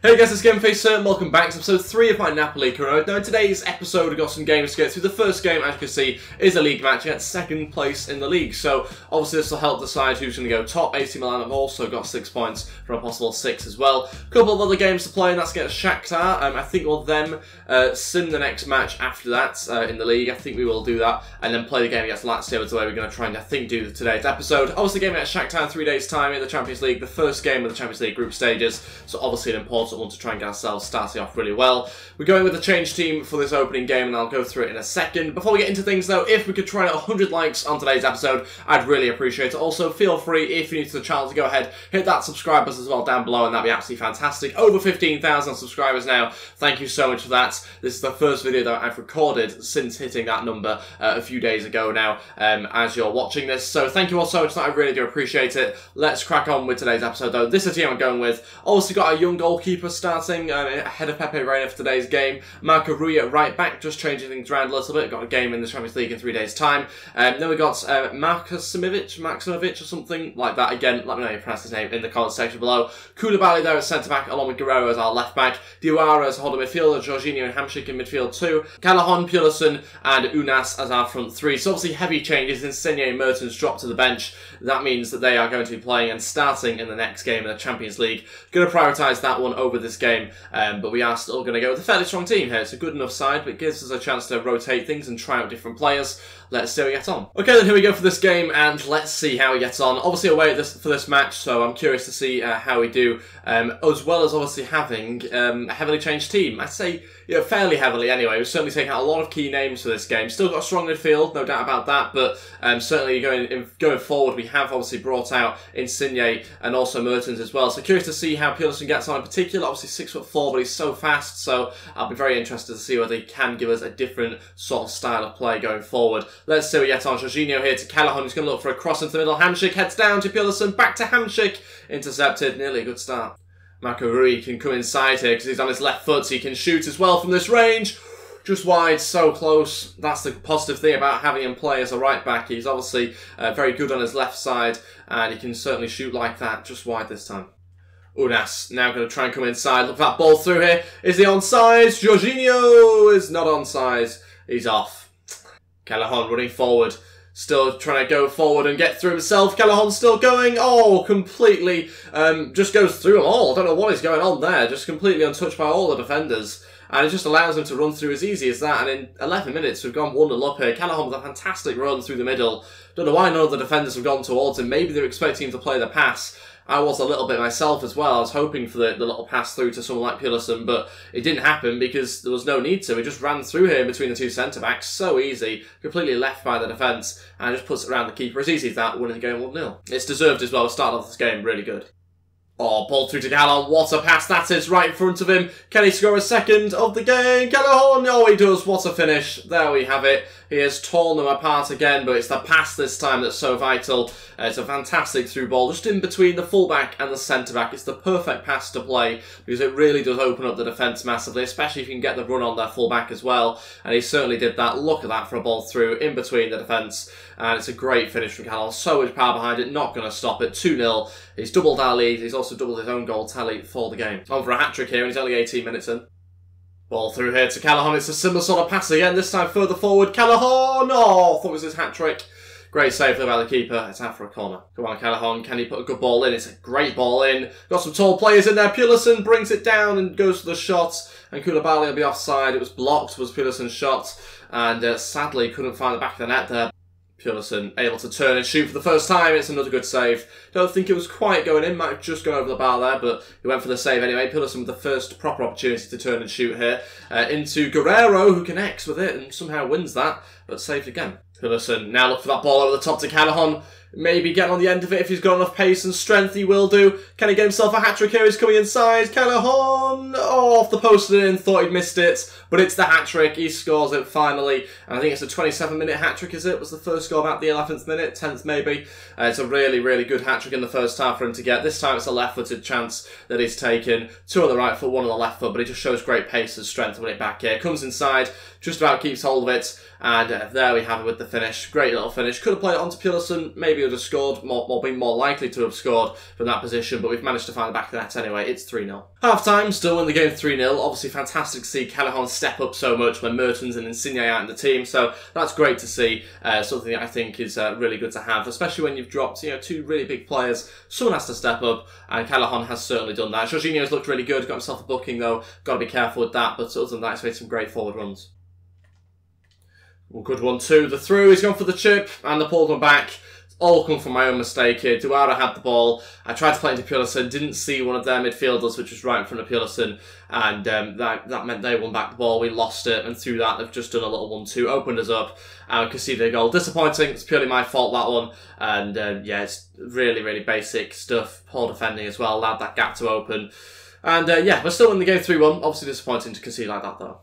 Hey guys, it's GameFacer and welcome back to episode 3 of my Napoli career. Now in today's episode we've got some games to get through. The first game, as you can see, is a league match against second place in the league. So obviously this will help decide who's going to go top. AC Milan have also got 6 points from a possible 6 as well. A couple of other games to play, and that's against Shakhtar. I think we'll then sim the next match after that in the league. I think we will do that, and then play the game against Lazio is the way we're going to try and, I think, do today's episode. Obviously the game against Shakhtar in 3 days' time in the Champions League, the first game of the Champions League group stages. So obviously an important one to try and get ourselves starting off really well. We're going with the change team for this opening game, and I'll go through it in a second. Before we get into things though, if we could try and 100 likes on today's episode, I'd really appreciate it. Also, feel free, if you're new to the channel, to go ahead, hit that subscribe button as well down below, and that'd be absolutely fantastic. Over 15,000 subscribers now. Thank you so much for that. This is the first video that I've recorded since hitting that number a few days ago now, as you're watching this. So thank you all so much, I really do appreciate it. Let's crack on with today's episode though. This is the team I'm going with. Also got a young goalkeeper starting ahead of Pepe Reina for today's game. Marco Rui at right back, just changing things around a little bit. Got a game in the Champions League in 3 days' time. Then we got Maximovic or something like that. Again, let me know how you pronounce his name in the comment section below. Koulibaly there at centre back, along with Guerrero as our left back. Diawara as holding midfielder, Jorginho and Hamšík in midfield too. Callahan, Pulisic and Unas as our front three. So obviously heavy changes. Insigne and Mertens dropped to the bench. That means that they are going to be playing and starting in the next game in the Champions League. Going to prioritise that one over this game, but we are still going to go with a fairly strong team here. It's a good enough side, but it gives us a chance to rotate things and try out different players. Let's see how we get on. Okay, then here we go for this game, and let's see how we get on. Obviously away for this match, so I'm curious to see how we do, as well as obviously having a heavily changed team. I'd say, you know, fairly heavily anyway. We've certainly taken out a lot of key names for this game. Still got a strong midfield, no doubt about that, but certainly going forward, we have obviously brought out Insigne and also Mertens as well. So curious to see how Pulisic gets on in particular. Obviously 6'4", but he's so fast, so I'll be very interested to see whether he can give us a different sort of style of play going forward. Let's see what we get on. Jorginho here to Callahan, who's going to look for a cross into the middle. Hamšík heads down to Pulisic, back to Hamšík, intercepted, nearly a good start. Marco Rui can come inside here because he's on his left foot, so he can shoot as well from this range. Just wide, so close. That's the positive thing about having him play as a right back. He's obviously very good on his left side, and he can certainly shoot like that, just wide this time. Unas now going to try and come inside. Look for that ball through here. Is he onside? Jorginho is not onside. He's off. Callahan running forward. Still trying to go forward and get through himself. Callahan's still going. Oh, completely just goes through them all. I don't know what is going on there. Just completely untouched by all the defenders. And it just allows him to run through as easy as that. And in 11 minutes, we've gone 1-0 up here. Callahan with a fantastic run through the middle. Don't know why none of the defenders have gone towards him. Maybe they're expecting him to play the pass. I was a little bit myself as well. I was hoping for the little pass through to someone like Pulisic, but it didn't happen because there was no need to. He just ran through here between the two centre-backs. So easy. Completely left by the defence. And just puts it around the keeper. As easy as that, winning the game 1-0. It's deserved as well. We started off this game really good. Oh, ball through to Callahan. What a pass that is right in front of him. Can he score a second of the game? Callahan! Oh, he does. What a finish. There we have it. He has torn them apart again, but it's the pass this time that's so vital. It's a fantastic through ball, just in between the fullback and the centre-back. It's the perfect pass to play, because it really does open up the defence massively, especially if you can get the run on their fullback as well. And he certainly did that. Look at that for a ball through, in between the defence. And it's a great finish from Callahan. So much power behind it, not going to stop it. 2-0. He's doubled our lead. He's also doubled his own goal tally for the game. On for a hat-trick here, and he's only 18 minutes in. Ball through here to Callahan. It's a similar sort of pass again, this time further forward. Callahan! Oh, I thought it was his hat-trick. Great save there by the keeper. It's out for a corner. Come on, Callahan. Can he put a good ball in? It's a great ball in. Got some tall players in there. Pulisic brings it down and goes for the shot. And Koulibaly will be offside. It was blocked, was Pulisic's shot. And sadly, couldn't find the back of the net there. Pulisic able to turn and shoot for the first time. It's another good save. Don't think it was quite going in. Might have just gone over the bar there, but he went for the save anyway. Pulisic with the first proper opportunity to turn and shoot here. Into Guerrero, who connects with it and somehow wins that, but saved again. Pulisic now look for that ball over the top to Callahan. Maybe get on the end of it if he's got enough pace and strength, he will do. Can he get himself a hat-trick here? He's coming inside. Callahan! Oh, off the post and in. Thought he'd missed it. But it's the hat-trick. He scores it finally. And I think it's a 27-minute hat-trick, is it? Was the first goal about the 11th minute? 10th maybe? It's a really, really good hat-trick in the first half for him to get. This time it's a left-footed chance that he's taken. 2 on the right foot, 1 on the left foot. But he just shows great pace and strength to win it back here. Comes inside. Just about keeps hold of it. And there we have it with the finish. Great little finish. Could have played it onto Pulisic. Maybe maybe would have scored, or been more likely to have scored from that position, but we've managed to find the back of the net anyway. It's 3-0. Half-time, still win the game 3-0. Obviously fantastic to see Callahan step up so much when Mertens and Insigne out in the team, so that's great to see. Something that I think is really good to have, especially when you've dropped, you know, two really big players. Someone has to step up, and Callahan has certainly done that. Jorginho's looked really good, got himself a booking though, got to be careful with that, but other than that, he's made some great forward runs. Well, good one too. The through, he's gone for the chip, and the pulled one back. All come from my own mistake here. Duara had the ball. I tried to play into Pulisic, didn't see one of their midfielders, which was right in front of Pulisic, and that meant they won back the ball. We lost it, and through that, they've just done a little 1-2, opened us up, and conceded a goal. Disappointing. It's purely my fault, that one, and yeah, it's really, really basic stuff. Poor defending as well, allowed that gap to open, and yeah, we're still in the game 3-1. Obviously disappointing to concede like that, though.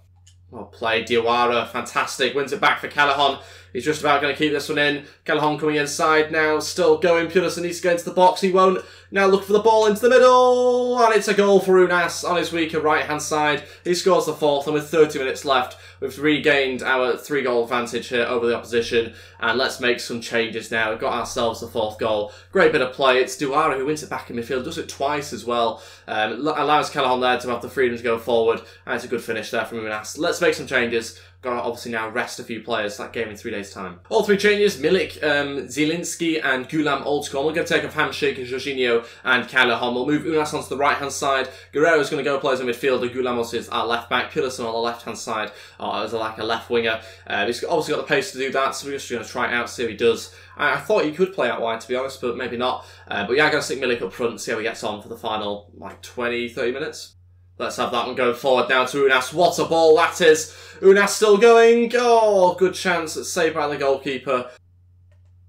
Well played, Diawara, fantastic, wins it back for Callahan. He's just about going to keep this one in. Callahan coming inside now, still going. Pulisic needs to go into the box, he won't. Now look for the ball into the middle, and it's a goal for Unas on his weaker right-hand side. He scores the fourth, and with 30 minutes left, we've regained our 3-goal advantage here over the opposition, and let's make some changes now. We've got ourselves the fourth goal. Great bit of play. It's Duara who wins it back in midfield, does it twice as well. Allows Callahan there to have the freedom to go forward, and it's a good finish there from Unas. Let's make some changes. Got to obviously now rest a few players. That game in 3 days' time. All three changes: Milik, Zielinski, and Gulam Oldschool. We're going to take off Hamšík, Jorginho, and Callahan. We'll move Unas onto the right-hand side. Guerrero's going to go play as a midfielder. Gulam is our left-back. Pulisic on the left-hand side as like a left winger. He's obviously got the pace to do that, so we're just going to try it out, see how he does. I thought he could play out wide, to be honest, but maybe not. But yeah, I'm going to stick Milik up front, see how he gets on for the final, like, 20-30 minutes. Let's have that one going forward now to Unas. What a ball that is. Unas still going. Oh, good chance. It's saved by the goalkeeper.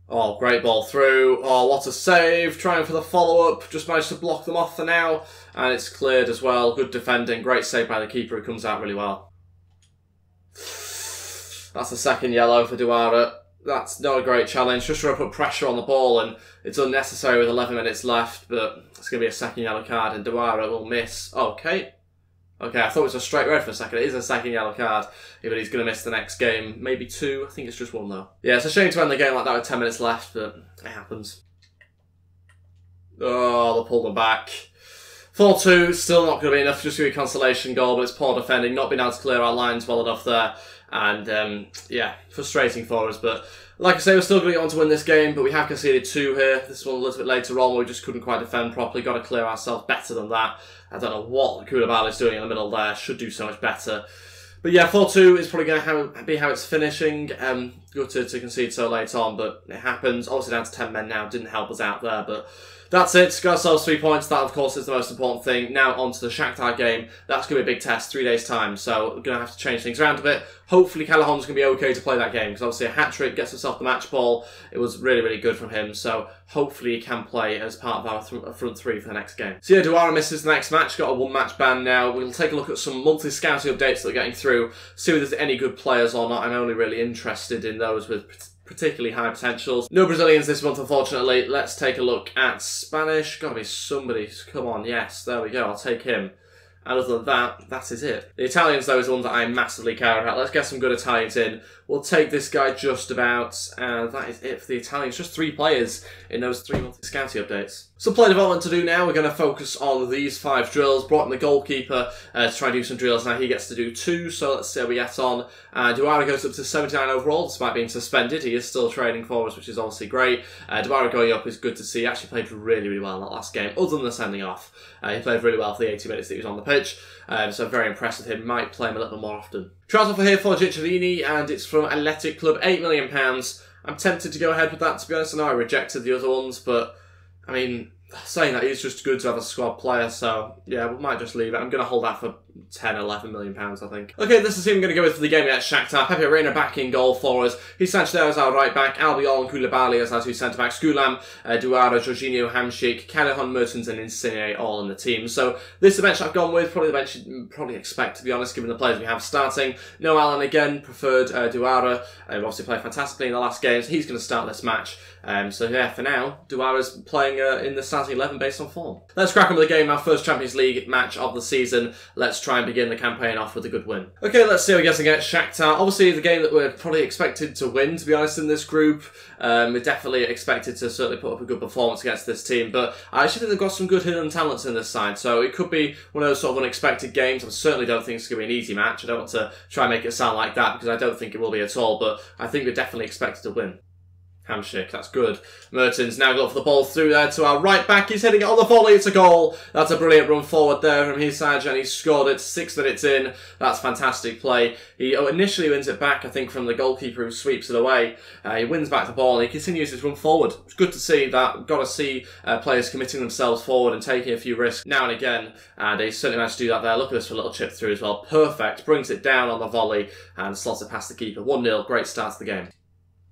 Oh, great ball through. Oh, what a save. Trying for the follow-up. Just managed to block them off for now. And it's cleared as well. Good defending. Great save by the keeper who comes out really well. That's the second yellow for Duara. That's not a great challenge. Just trying to put pressure on the ball, and it's unnecessary with 11 minutes left, but it's going to be a second yellow card, and Duara will miss. Okay. Okay, I thought it was a straight red for a second. It is a second yellow card, but he's going to miss the next game. Maybe 2. I think it's just 1, though. Yeah, it's a shame to end the game like that with 10 minutes left, but it happens. Oh, they'll pull them back. 4-2, still not going to be enough. Just going to be a consolation goal, but it's poor defending. Not being able to clear our lines well enough there. And, yeah, frustrating for us. But, like I say, we're still going to get on to win this game, but we have conceded 2 here. This one a little bit later on, where we just couldn't quite defend properly. Got to clear ourselves better than that. I don't know what Koulibaly's doing in the middle there. Should do so much better. But yeah, 4-2 is probably going to be how it's finishing. Good to concede so late on, but it happens. Obviously down to 10 men now. Didn't help us out there, but that's it. Got ourselves 3 points. That, of course, is the most important thing. Now on to the Shakhtar game. That's going to be a big test, 3 days' time. So we're going to have to change things around a bit. Hopefully Callahan's going to be okay to play that game, because obviously a hat-trick, gets himself the match ball. It was really, really good from him. So hopefully he can play as part of our front 3 for the next game. So yeah, Duara misses the next match. Got a 1-match ban now. We'll take a look at some monthly scouting updates that are getting through. See if there's any good players or not. I'm only really interested in those with particularly high potentials. No Brazilians this month, unfortunately. Let's take a look at Spanish. Gotta be somebody. Come on, yes, there we go. I'll take him. And other than that, that is it. The Italians, though, is the ones that I massively care about. Let's get some good Italians in. We'll take this guy just about, and that is it for the Italians. Just 3 players in those 3 monthly scouting updates. Some player development to do now. We're going to focus on these 5 drills. Brought in the goalkeeper to try and do some drills. Now he gets to do 2, so let's see how we get on. Duara goes up to 79 overall, despite being suspended. He is still training for us, which is obviously great. Duara going up is good to see. He actually played really, really well in that last game, other than the sending off. He played really well for the 80 minutes that he was on the pitch, so I'm very impressed with him. Might play him a little bit more often. Trials offer here for Cicciolini, and it's from Athletic Club, £8 million. I'm tempted to go ahead with that, to be honest. I know I rejected the other ones, but, I mean, saying that, he's just good to have a squad player, so yeah, we might just leave it. I'm going to hold that for 10, 11 million pounds, I think. Okay, this is who I'm going to go with for the game against Shakhtar. Pepe Reina back in goal for us. He's Sanchez as our right back, Albiol and Koulibaly as our 2 centre backs, Gulam, Duara, Jorginho, Hamšík, Callahan, Mertens and Insigne all in the team. So this is the bench I've gone with, probably the bench you'd probably expect, to be honest, given the players we have starting. No Allen again, preferred Duara. Obviously played fantastically in the last games. He's going to start this match. So yeah, for now, Duara's playing in the start starting 11 based on form. Let's crack on with the game, our first Champions League match of the season. Let's try and begin the campaign off with a good win. Okay, let's see how we get against Shakhtar. Obviously, the game that we're probably expected to win, to be honest, in this group. We're definitely expected to certainly put up a good performance against this team, but I actually think they've got some good hidden talents in this side, so it could be one of those sort of unexpected games. I certainly don't think it's going to be an easy match. I don't want to try and make it sound like that, because I don't think it will be at all, but I think we're definitely expected to win. Handshake, that's good. Mertens now got for the ball through there to our right back. He's hitting it on the volley. It's a goal. That's a brilliant run forward there from his side, and he scored it 6 minutes in. That's fantastic play. He initially wins it back, I think, from the goalkeeper who sweeps it away. He wins back the ball and he continues his run forward. It's good to see that. Got to see players committing themselves forward and taking a few risks now and again, and he certainly managed to do that there. Look at this for a little chip through as well. Perfect. Brings it down on the volley and slots it past the keeper. 1-0. Great start to the game.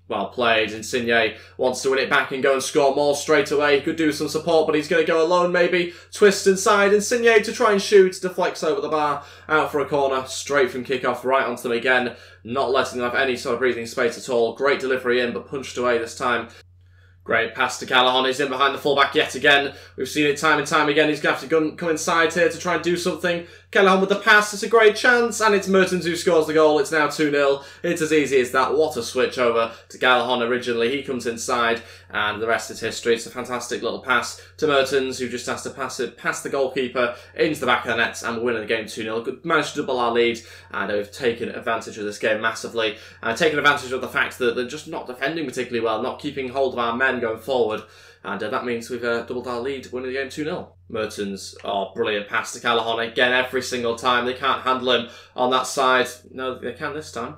Well played. Insigne wants to win it back and go and score more straight away. He could do some support, but he's going to go alone maybe. Twist inside. Insigne to try and shoot. Deflects over the bar. Out for a corner. Straight from kickoff right onto them again. Not letting them have any sort of breathing space at all. Great delivery in, but punched away this time. Great pass to Callahan. He's in behind the fullback yet again. We've seen it time and time again. He's going to have to come inside here to try and do something. Callahan with the pass. It's a great chance. And it's Mertens who scores the goal. It's now 2-0. It's as easy as that. What a switch over to Callahan originally. He comes inside and the rest is history. It's a fantastic little pass to Mertens, who just has to pass it past the goalkeeper into the back of the net, and we're winning the game 2-0. Managed to double our lead, and we've taken advantage of this game massively. And taken advantage of the fact that they're just not defending particularly well, not keeping hold of our men going forward. And that means we've doubled our lead, winning the game 2-0. Mertens, oh, brilliant pass to Callahan again every single time. They can't handle him on that side. No, they can this time.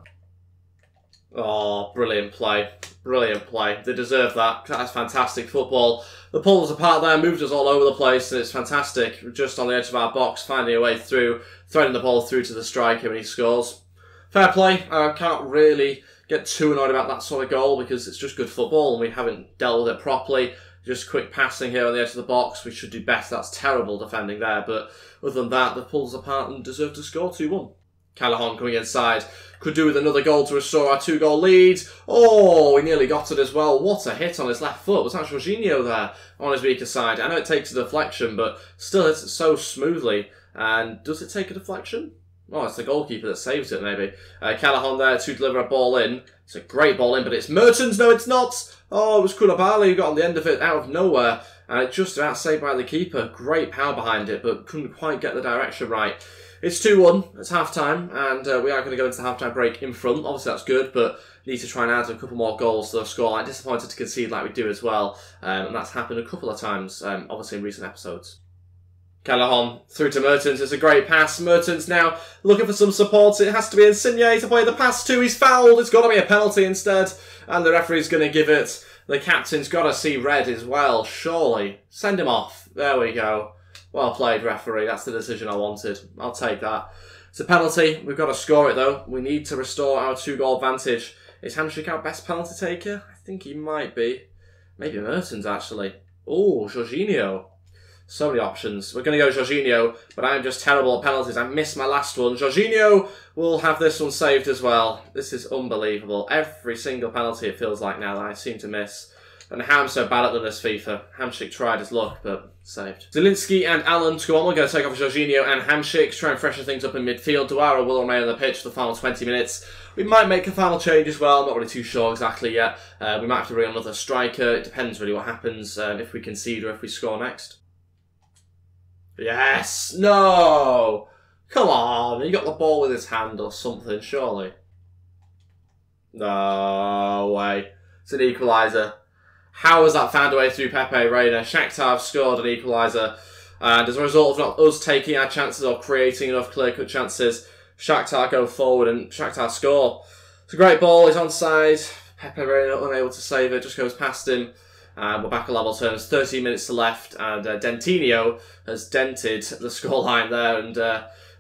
Oh, brilliant play. Brilliant play. They deserve that. That's fantastic football. They pulled us apart there, moved us all over the place, and it's fantastic. We're just on the edge of our box, finding a way through, threading the ball through to the striker when he scores. Fair play. I can't really get too annoyed about that sort of goal because it's just good football and we haven't dealt with it properly. Just quick passing here on the edge of the box. We should do better. That's terrible defending there. But other than that, they've pulled us apart and deserve to score 2-1. Callahan coming inside. Could do with another goal to restore our 2-goal lead. Oh, he nearly got it as well. What a hit on his left foot. Was that Jorginho there on his weaker side? I know it takes a deflection, but still hits it so smoothly. And does it take a deflection? Oh, it's the goalkeeper that saves it, maybe. Callahan there to deliver a ball in. It's a great ball in, but it's Mertens. No, it's not. Oh, it was Koulibaly who got on the end of it out of nowhere. And it just about saved by the keeper. Great power behind it, but couldn't quite get the direction right. It's 2-1. It's half-time, and we are going to go into the half-time break in front. Obviously, that's good, but need to try and add a couple more goals to the scoreline. Disappointed to concede like we do as well. And that's happened a couple of times, obviously, in recent episodes. Callahan through to Mertens. It's a great pass. Mertens now looking for some support. It has to be Insigne to play the pass to. He's fouled. It's got to be a penalty instead. And the referee's going to give it. The captain's got to see red as well, surely. Send him off. There we go. Well played, referee. That's the decision I wanted. I'll take that. It's a penalty. We've got to score it, though. We need to restore our 2-goal advantage. Is Hamšík our best penalty taker? I think he might be. Maybe Mertens, actually. Oh, Jorginho. So many options. We're going to go Jorginho, but I'm just terrible at penalties. I missed my last one. Jorginho will have this one saved as well. This is unbelievable. Every single penalty it feels like now that I seem to miss. And how I'm so bad at them this FIFA. Hamšík tried his luck, but saved. Zielinski and Allen to go on. We're going to take off Jorginho and Hamšík, try and freshen things up in midfield. Dwara will remain on the pitch for the final 20 minutes. We might make a final change as well. I'm not really too sure exactly yet. We might have to bring on another striker. It depends really what happens, if we concede or if we score next. Yes! No! Come on! He got the ball with his hand or something, surely. No way. It's an equaliser. How has that found a way through Pepe Reina? Shakhtar have scored an equaliser. And as a result of not us taking our chances or creating enough clear-cut chances, Shakhtar go forward and Shakhtar score. It's a great ball. He's onside. Pepe Reina unable to save it. Just goes past him. And we're back at level terms. 13 minutes to left, and Dentinho has dented the scoreline there, and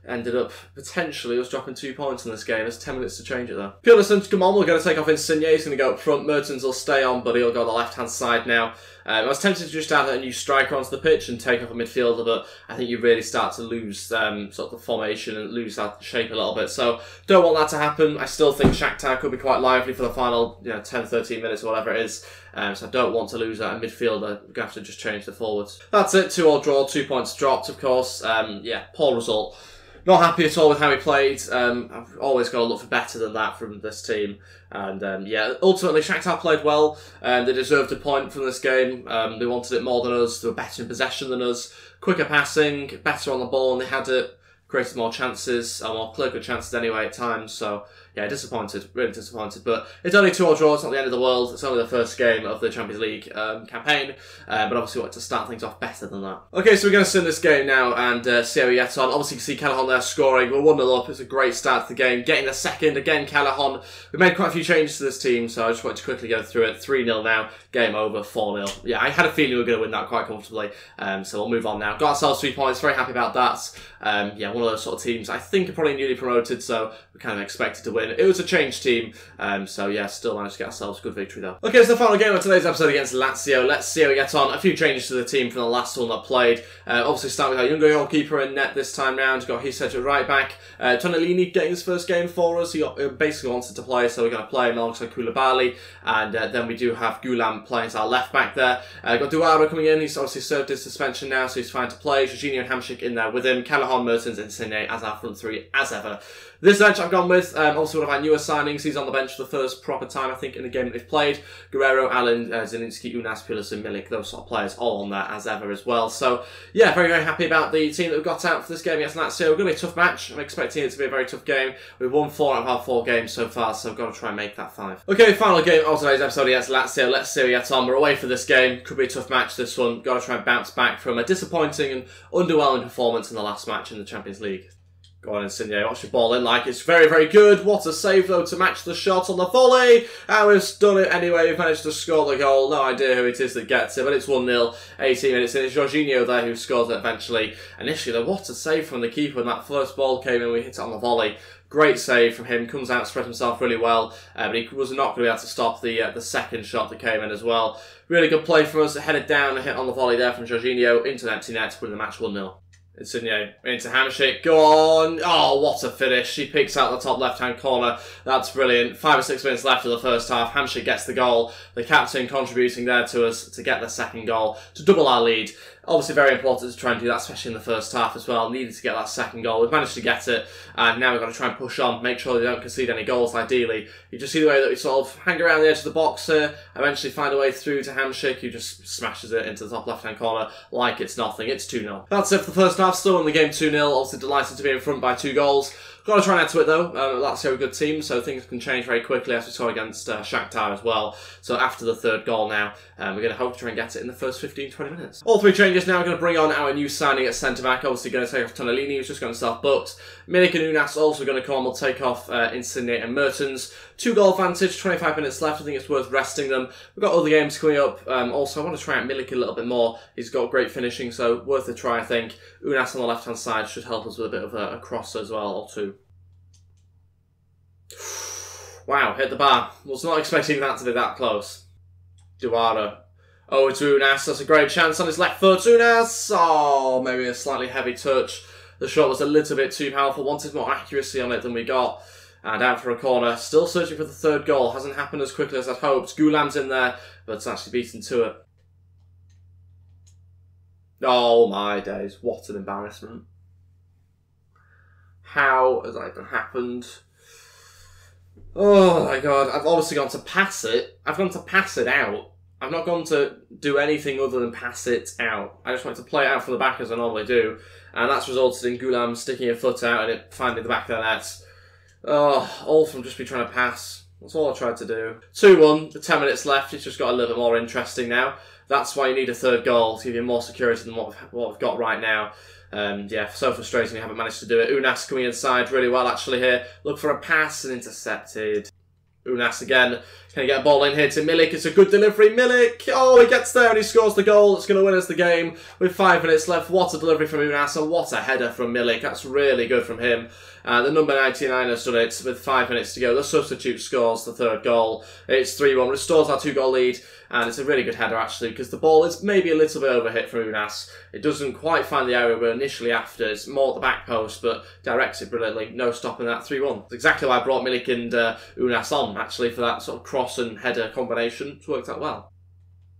ended up potentially us dropping 2 points in this game. There's 10 minutes to change it though. Pearlison, come on, we're going to take off Insigne. He's going to go up front. Mertens will stay on, but he'll go on the left-hand side now. I was tempted to just add a new striker onto the pitch and take off a midfielder, but I think you really start to lose sort of the formation and lose that shape a little bit. So don't want that to happen. I still think Shakhtar could be quite lively for the final 10, 13 minutes or whatever it is. So I don't want to lose a midfielder. We're going to have to just change the forwards. That's it. 2-2 draw, 2 points dropped, of course. Yeah, poor result. Not happy at all with how he played. I've always got to look for better than that from this team. And yeah, ultimately Shakhtar played well. They deserved a point from this game. They wanted it more than us. They were better in possession than us. Quicker passing, better on the ball, and they had it. Created more chances, or more clear-cut chances anyway at times. So yeah, disappointed, really disappointed. But it's only 2-2 draw. It's not the end of the world. It's only the first game of the Champions League campaign. But obviously, we want to start things off better than that. Okay, so we're going to sit this game now and see how we get on. Obviously, you can see Callahan there scoring. We're 1-0 up. It's a great start to the game. Getting the second again, Callahan. We made quite a few changes to this team, so I just wanted to quickly go through it. 3-0 now. Game over. 4-0. Yeah, I had a feeling we were going to win that quite comfortably. So we'll move on now. Got ourselves 3 points. Very happy about that. Yeah, one of those sort of teams I think are probably newly promoted, so we kind of expected to win. It was a changed team, so yeah, still managed to get ourselves a good victory though. Okay, so the final game of today's episode against Lazio. Let's see how we get on. A few changes to the team from the last one that played. Obviously start with our younger goalkeeper in net this time round. Got Hiset at right back. Tonellini getting his first game for us. He basically wanted to play, so we're going to play him alongside Koulibaly. And then we do have Gulam playing as our left back there. Got Duaro coming in. He's obviously served his suspension now, so he's fine to play. Jorginho and Hamšík in there with him. Callahan, Mertens and Insigne as our front three as ever. This bench I've gone with, also one of our newer signings. He's on the bench for the first proper time, I think, in the game that they've played. Guerrero, Allen, Zielinski, Unas, Pearlison, Milik, those sort of players all on there as ever as well. So, yeah, very, very happy about the team that we've got out for this game against Lazio. We're going to be a tough match. I'm expecting it to be a very tough game. We've won 4 out of our 4 games so far, so I've got to try and make that 5. Okay, final game of today's episode against Lazio. Let's see how we get on. We're away for this game. Could be a tough match, this one. Got to try and bounce back from a disappointing and underwhelming performance in the last match in the Champions League. Go on, Insigne, watch your ball in like it's very, very good. What a save, though, to match the shot on the volley. And we've done it anyway. We've managed to score the goal. No idea who it is that gets it, but it's 1-0. 18 minutes in. It's Jorginho there who scores it eventually. Initially, though, what a save from the keeper when that first ball came in. We hit it on the volley. Great save from him. Comes out, spread himself really well. But he was not going to be able to stop the second shot that came in as well. Really good play from us. Headed down and hit on the volley there from Jorginho into an empty net, winning the match 1-0. Insigne into Hamšík. Go on. Oh, what a finish. He picks out the top left-hand corner. That's brilliant. 5 or 6 minutes left of the first half. Hamšík gets the goal. The captain contributing there to us to get the second goal, to double our lead. Obviously very important to try and do that, especially in the first half as well. Needed to get that second goal. We've managed to get it, and now we've got to try and push on, make sure they don't concede any goals, ideally. You just see the way that we sort of hang around the edge of the box here, eventually find a way through to Hamšík, who just smashes it into the top left-hand corner like it's nothing. It's 2-0. That's it for the first half. Still in the game 2-0. Obviously delighted to be in front by 2 goals. Got to try and add to it though. Lazio a good team, so things can change very quickly, as we saw against Shakhtar as well. So after the 3rd goal now, we're going to hope to try and get it in the first 15-20 minutes. All 3 changes now. We're going to bring on our new signing at centre-back. Obviously going to take off Tonellini, who's just got himself booked. Milik and Unas also going to come on. We'll take off Insigne and Mertens. 2 goal advantage, 25 minutes left. I think it's worth resting them. We've got other games coming up. Also, I want to try out Milik a little bit more. He's got great finishing, so worth a try, I think. Unas on the left-hand side should help us with a bit of a cross as well, or 2. Wow, hit the bar. Was not expecting that to be that close. Duara. Oh, it's Unas. That's a great chance on his left foot. Unas! Oh, maybe a slightly heavy touch. The shot was a little bit too powerful. Wanted more accuracy on it than we got. And out for a corner. Still searching for the 3rd goal. Hasn't happened as quickly as I'd hoped. Gulam's in there, but it's actually beaten to it. Oh my days. What an embarrassment. How has that even happened? Oh my god, I've obviously gone to pass it. I've gone to pass it out. I've not gone to do anything other than pass it out. I just went to play it out from the back as I normally do. And that's resulted in Gulam sticking a foot out and it finding the back of the net. Oh, all from just me trying to pass. That's all I tried to do. 2-1, with 10 minutes left. It's just got a little bit more interesting now. That's why you need a 3rd goal, to give you more security than what we've got right now. Yeah, so frustrating we haven't managed to do it. Unas coming inside really well actually here. Look for a pass and intercepted. Unas again. Can he get a ball in here to Milik? It's a good delivery. Milik! Oh, he gets there and he scores the goal. It's going to win us the game with 5 minutes left. What a delivery from Unas and what a header from Milik. That's really good from him. The number 99 has done it with 5 minutes to go. The substitute scores the 3rd goal. It's 3-1. Restores our 2-goal lead. And it's a really good header, actually, because the ball is maybe a little bit overhit from Unas. It doesn't quite find the area we were initially after. It's more at the back post, but directs it brilliantly. No stopping that. 3-1. It's exactly why I brought Milik and Unas on, actually, for that sort of cross and header combination. It's worked out well.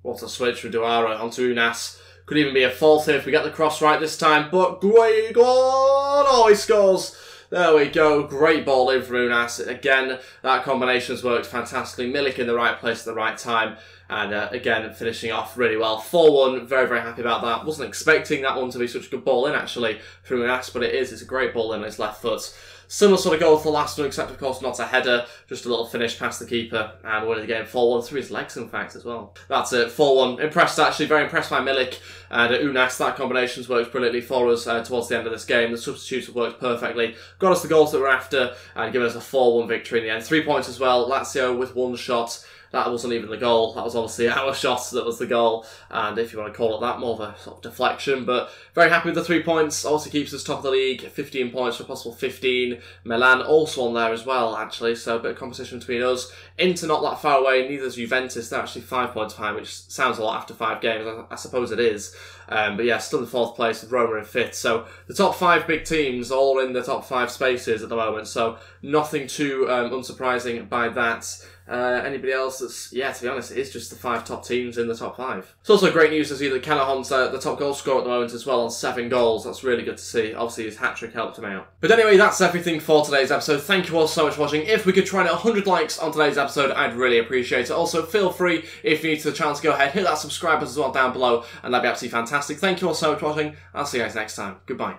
What a switch from Duara onto Unas. Could even be a fault here if we get the cross right this time, but great goal! Oh, he scores! There we go, great ball in from Unas. Again, that combination has worked fantastically. Milik in the right place at the right time. And again, finishing off really well. 4-1, very, very happy about that. Wasn't expecting that one to be such a good ball in, actually, from Unas, but it is. It's a great ball in on his left foot. Similar sort of goal to the last one, except, of course, not a header. Just a little finish past the keeper. And winning the game 4-1 through his legs, in fact, as well. That's it, 4-1. Impressed, actually. Very impressed by Milik. And Unas, that combination's worked brilliantly for us towards the end of this game. The substitutes have worked perfectly. Got us the goals that we're after. And given us a 4-1 victory in the end. 3 points as well. Lazio with 1 shot. That wasn't even the goal. That was obviously our shot that was the goal. And if you want to call it that, more of a sort of deflection. But very happy with the 3 points. Also keeps us top of the league. 15 points for a possible 15. Milan also on there as well, actually. So a bit of competition between us. Inter not that far away. Neither is Juventus. They're actually 5 points behind, which sounds a lot after 5 games. I suppose it is. But yeah, still in 4th place with Roma in 5th. So the top 5 big teams all in the top 5 spaces at the moment. So nothing too unsurprising by that. Anybody else that's, yeah, to be honest, it is just the 5 top teams in the top 5. It's also great news to see that Canajon's the top goal scorer at the moment as well on 7 goals. That's really good to see. Obviously, his hat-trick helped him out. But anyway, that's everything for today's episode. Thank you all so much for watching. If we could try and hit 100 likes on today's episode, I'd really appreciate it. Also, feel free, if you're new to the channel, to go ahead, hit that subscribe button as well down below, and that'd be absolutely fantastic. Thank you all so much for watching. I'll see you guys next time. Goodbye.